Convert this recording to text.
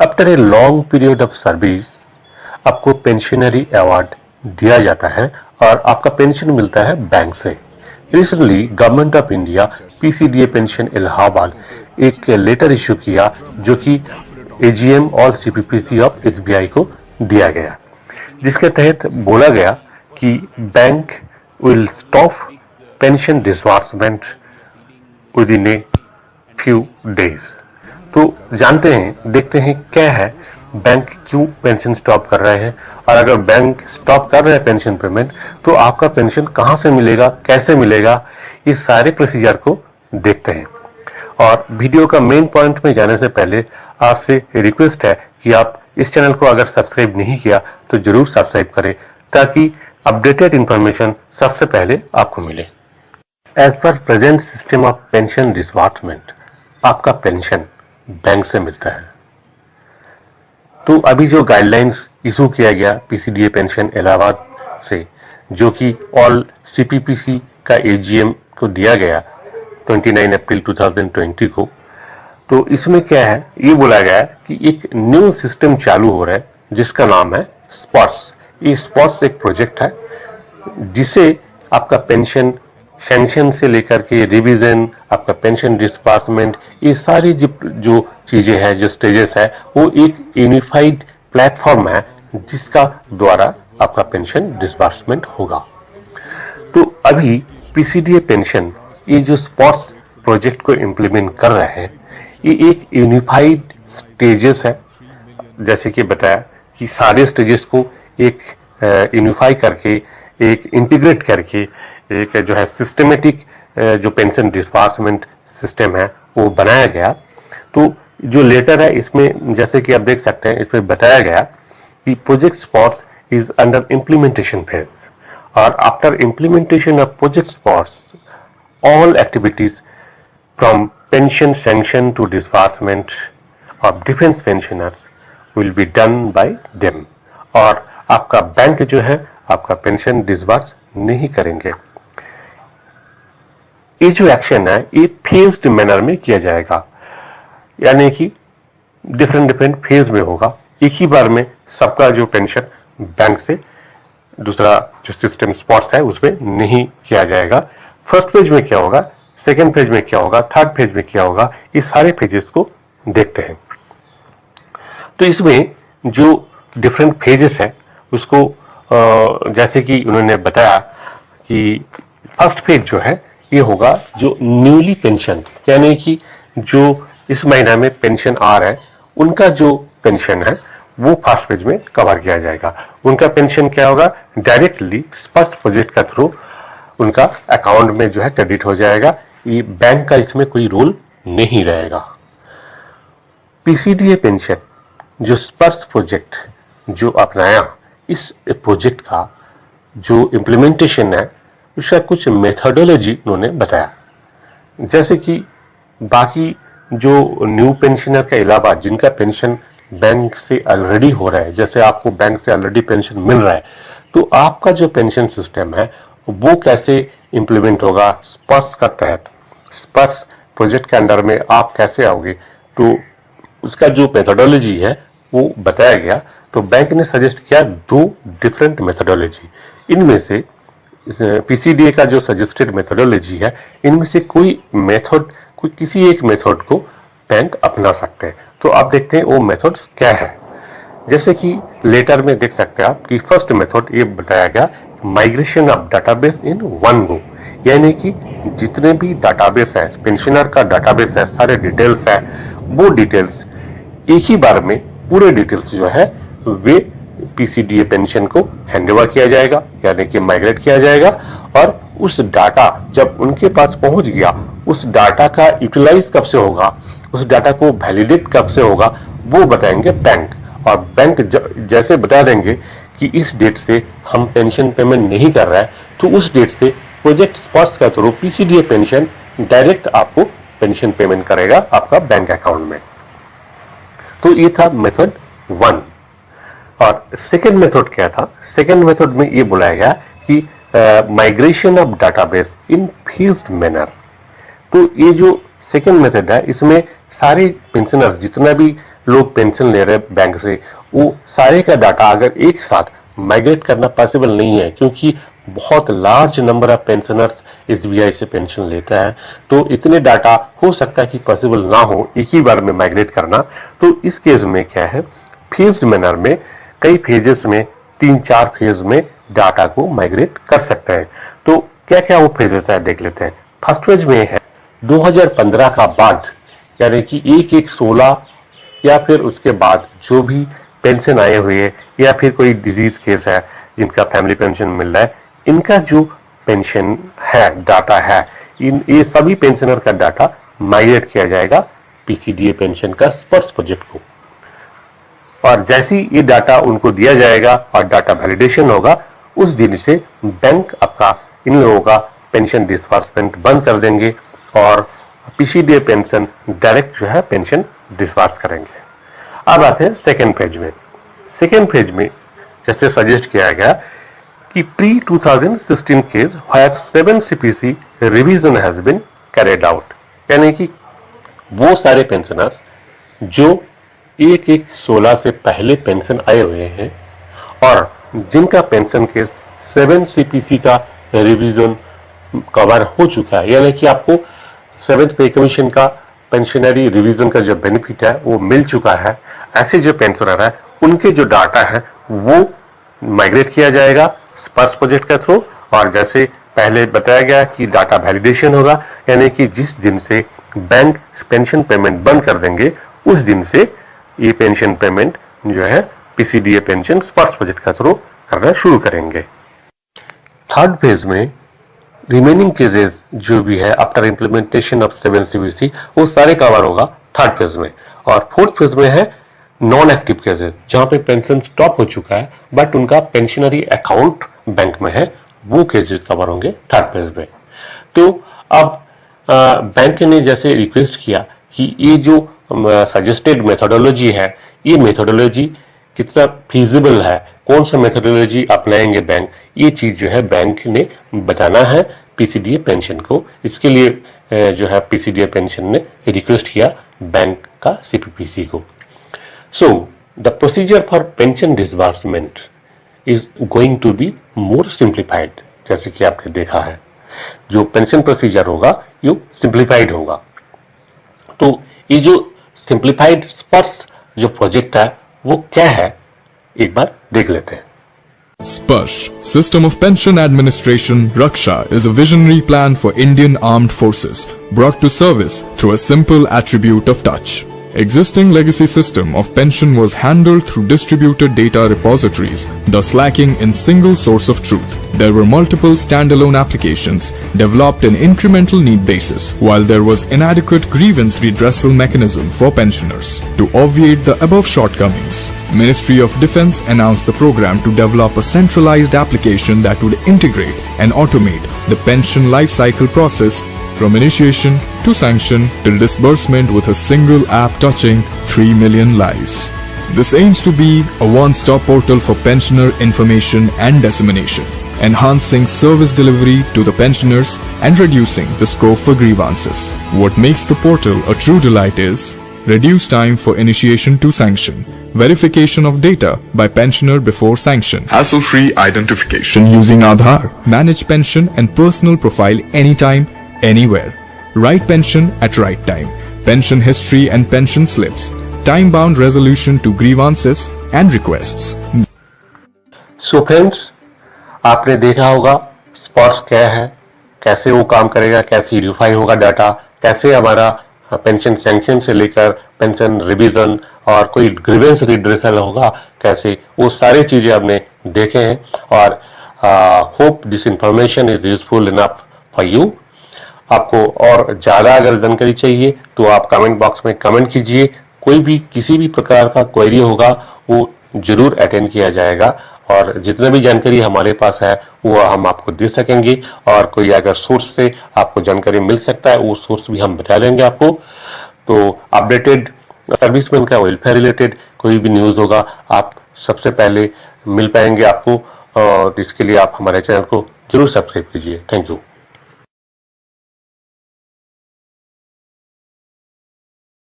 After a long period of service आपको pensionary award दिया जाता है और आपका पेंशन मिलता है बैंक से। Recently government of India PCDA pension Allahabad एक लेटर इश्यू किया जो कि एजीएम और सीपीपीसी ऑफ एसबीआई को दिया गया, जिसके तहत बोला गया कि bank will stop pension disbursement with in a few days. तो जानते हैं, देखते हैं क्या है, बैंक क्यों पेंशन स्टॉप कर रहे हैं, और अगर बैंक स्टॉप कर रहे हैं पेंशन पेमेंट तो आपका पेंशन कहां से मिलेगा, कैसे मिलेगा, ये सारे प्रोसीजर को देखते हैं। और वीडियो का मेन पॉइंट में जाने से पहले आपसे रिक्वेस्ट है कि आप इस चैनल को अगर सब्सक्राइब नहीं किया तो जरूर सब्सक्राइब करें ताकि अपडेटेड इंफॉर्मेशन सबसे पहले आपको मिले। As per present system of pension disbursement आपका पेंशन बैंक से मिलता है। तो अभी जो गाइडलाइंस इशू किया गया पीसीडीए पेंशन इलाहाबाद से, जो कि ऑल सीपीपीसी का एजीएम को दिया गया 29 अप्रैल 2020 को, तो इसमें क्या है, ये बोला गया है कि एक न्यू सिस्टम चालू हो रहा है जिसका नाम है स्पॉट्स। ये स्पॉट्स एक प्रोजेक्ट है जिसे आपका पेंशन सैंक्शन से लेकर के रिवीजन, आपका पेंशन डिस्बर्समेंट, ये सारी जो चीजें हैं, जो स्टेजेस है, वो एक यूनिफाइड प्लेटफॉर्म है जिसका द्वारा आपका पेंशन डिस्बर्समेंट होगा। तो अभी पीसीडीए पेंशन ये जो स्पॉट्स प्रोजेक्ट को इम्प्लीमेंट कर रहे हैं, ये एक यूनिफाइड स्टेजेस है। जैसे कि बताया कि सारे स्टेजेस को एक यूनिफाई करके, एक इंटीग्रेट करके एक जो है सिस्टमेटिक जो पेंशन डिस्बर्समेंट सिस्टम है वो बनाया गया। तो जो लेटर है इसमें जैसे कि आप देख सकते हैं, इसमें बताया गया कि project spots is under implementation phase, और after implementation of project spots all activities from pension sanction to disbursement of defense pensioners will be done by them। और आपका बैंक जो है आपका पेंशन डिसबर्स नहीं करेंगे। ये जो एक्शन है ये फेज्ड मैनर में किया जाएगा, यानी कि डिफरेंट फेज में होगा। एक ही बार में सबका जो पेंशन बैंक से दूसरा जो सिस्टम स्पॉट्स है उसमें नहीं किया जाएगा। फर्स्ट पेज में क्या होगा, सेकेंड पेज में क्या होगा, थर्ड पेज में क्या होगा, ये सारे पेजेस को देखते हैं। तो इसमें जो डिफरेंट पेजेस है उसको जैसे कि उन्होंने बताया कि फर्स्ट पेज जो है ये होगा जो न्यूली पेंशन, यानी कि जो इस महीना में पेंशन आ रहा है उनका जो पेंशन है वो फर्स्ट पेज में कवर किया जाएगा। उनका पेंशन क्या होगा, डायरेक्टली स्पष्ट प्रोजेक्ट का थ्रू उनका अकाउंट में जो है क्रेडिट हो जाएगा। ये बैंक का इसमें कोई रोल नहीं रहेगा। पीसीडीए पेंशन जो स्पर्श प्रोजेक्ट जो अपनाया, इस प्रोजेक्ट का जो इम्प्लीमेंटेशन है उसका कुछ मेथोडोलॉजी उन्होंने बताया। जैसे कि बाकी जो न्यू पेंशनर के अलावा जिनका पेंशन बैंक से ऑलरेडी हो रहा है, जैसे आपको बैंक से ऑलरेडी पेंशन मिल रहा है, तो आपका जो पेंशन सिस्टम है वो कैसे इंप्लीमेंट होगा स्पर्श का तहत, स्पर्श प्रोजेक्ट के अंडर में आप कैसे आओगे, तो उसका जो मेथोडोलॉजी है वो बताया गया। तो बैंक ने सजेस्ट किया दो डिफरेंट मेथोडोलॉजी। इनमें से पीसीडीए का जो सजेस्टेड मेथोडोलॉजी है, इनमें से कोई मेथड, कोई किसी एक मेथड को बैंक अपना सकते हैं। तो आप देखते हैं वो मेथड्स क्या है। जैसे कि लेटर में देख सकते हैं आप कि फर्स्ट मेथड ये बताया गया, migration of database in one go, यानी कि जितने भी डाटाबेस है, पेंशनर का डाटाबेस है, सारे डिटेल्स है, वो डिटेल्स एक ही बार में पूरे डिटेल्स जो है वे पीसीडीए पेंशन को हैंडओवर किया जाएगा, यानी कि माइग्रेट किया जाएगा। और उस डाटा जब उनके पास पहुंच गया, उस डाटा का यूटिलाइज कब से होगा, उस डाटा को वैलिडेट कब से होगा, वो बताएंगे बैंक। और बैंक जैसे बता देंगे कि इस डेट से हम पेंशन पेमेंट नहीं कर रहा है, तो उस डेट से प्रोजेक्ट स्पॉट्स का थ्रू पीसीडीए पेंशन डायरेक्ट आपको पेंशन पेमेंट करेगा आपका बैंक अकाउंट में। तो ये था मेथड 1। और सेकेंड मेथड क्या था, सेकेंड मेथड में ये बुलाया गया कि migration of database in phased manner. तो ये जो सेकेंड मेथड है, इसमें सारे पेंशनर्स जितना भी लोग पेंशन ले रहे हैं बैंक से, वो सारे का डाटा अगर एक साथ माइग्रेट करना पॉसिबल नहीं है, क्योंकि बहुत large number of pensioners SBI से पेंशन लेता है, तो इतने डाटा हो सकता है कि पॉसिबल ना हो एक ही बार में माइग्रेट करना। तो इस केस में क्या है, फेज्ड मैनर में कई फेजेस में 3-4 फेज में डाटा को माइग्रेट कर सकते हैं। तो क्या क्या वो फेजेस है देख लेते हैं। फर्स्ट फेज में है 2015 का बाद, यानी कि 1/1/16 या फिर उसके बाद जो भी पेंशन आए हुए है या फिर कोई डिजीज केस है जिनका फैमिली पेंशन मिल रहा है, इनका जो पेंशन है डाटा है, ये सभी पेंशनर का डाटा माइग्रेट किया जाएगा पीसीडीए पेंशन का स्पर्श प्रोजेक्ट को। और जैसे ही ये डाटा उनको दिया जाएगा और डाटा वैलिडेशन होगा, उस दिन से बैंक आपका इन लोगों का पेंशन डिस्बर्समेंट बंद कर देंगे और पीसीडीए पेंशन डायरेक्ट जो है पेंशन डिस्बर्स करेंगे। अब आते हैं सेकेंड फेज में। सेकेंड फेज में जैसे सजेस्ट किया गया कि pre 2016 case where 7 CPC revision has been carried out, यानी कि वो सारे पेंशनर्स जो 1/1/16 से पहले पेंशन आए हुए हैं और जिनका पेंशन केस 7 सीपीसी का रिवीजन कवर हो चुका है, यानी कि आपको 7th पे कमीशन का पेंशनरी रिवीजन का जो बेनिफिट है वो मिल चुका है, ऐसे जो पेंशनर है उनके जो डाटा है वो माइग्रेट किया जाएगा स्पर्श प्रोजेक्ट के थ्रू। और जैसे पहले बताया गया कि डाटा वैलिडेशन होगा, यानी कि जिस दिन से बैंक पेंशन पेमेंट बंद कर देंगे उस दिन से ये पेंशन पेमेंट जो है पीसीडीए पेंशन स्पर्श प्रोजेक्ट के थ्रू करना शुरू करेंगे। थर्ड फेज में रिमेनिंग केसेस जो भी है आफ्टर इम्प्लीमेंटेशन ऑफ 7 सीपीसी वो सारे कवर होगा थर्ड फेज में। और फोर्थ फेज में है नॉन एक्टिव केसेस, जहां पे पेंशन स्टॉप हो चुका है बट उनका पेंशनरी अकाउंट बैंक में है, वो केसेस कवर होंगे थर्ड फेज में। तो अब बैंक ने जैसे रिक्वेस्ट किया कि ये जो सजेस्टेड मेथोडोलॉजी है, ये मेथोडोलॉजी कितना फीजिबल है, कौन सा मेथोडोलॉजी अपनाएंगे बैंक, ये चीज जो है बैंक ने बताना है पीसीडीए पेंशन को। इसके लिए जो है पीसीडीए पेंशन ने रिक्वेस्ट किया बैंक का सीपीपीसी को। So the procedure for pension disbursement is going to be more simplified. जैसे कि आपने देखा है जो पेंशन प्रोसीजर होगा ये सिंप्लीफाइड होगा। तो ये जो सिंप्लीफाइड स्पर्श जो प्रोजेक्ट है वो क्या है, एक बार देख लेते हैं। Sparsh, System of Pension Administration Raksha, is a visionary plan for Indian Armed Forces, brought to service through a simple attribute of touch. Existing legacy system of pension was handled through distributed data repositories, thus lacking in single source of truth. There were multiple standalone applications developed in incremental need basis, while there was inadequate grievance redressal mechanism for pensioners. To obviate the above shortcomings, Ministry of Defence announced the program to develop a centralized application that would integrate and automate the pension life cycle process from initiation to sanction till disbursement with a single app touching 3 million lives. This aims to be a one-stop portal for pensioner information and dissemination, enhancing service delivery to the pensioners and reducing the scope for grievances. What makes the portal a true delight is reduced time for initiation to sanction, verification of data by pensioner before sanction, hassle-free identification using Aadhaar, manage pension and personal profile anytime, anywhere, right pension at right time, pension history and pension slips, time-bound resolution to grievances and requests. So friends, आपने देखा होगा स्पर्श क्या है, कैसे वो काम करेगा, कैसे वेरीफाई होगा डाटा, कैसे हमारा पेंशन सैंक्शन से लेकर पेंशन रिवीजन और कोई ग्रीवेंस रिड्रेसल होगा कैसे, वो सारी चीजें आपने देखे हैं। और hope this information is useful enough for you. आपको और ज्यादा अगर जानकारी चाहिए तो आप कमेंट बॉक्स में कमेंट कीजिए। कोई भी किसी भी प्रकार का क्वेरी होगा वो जरूर अटेंड किया जाएगा और जितना भी जानकारी हमारे पास है वो हम आपको दे सकेंगे। और कोई अगर सोर्स से आपको जानकारी मिल सकता है वो सोर्स भी हम बता देंगे आपको। तो अपडेटेड सर्विसमैन का वेलफेयर रिलेटेड कोई भी न्यूज होगा आप सबसे पहले मिल पाएंगे आपको। और इसके लिए आप हमारे चैनल को जरूर सब्सक्राइब कीजिए। Thank you.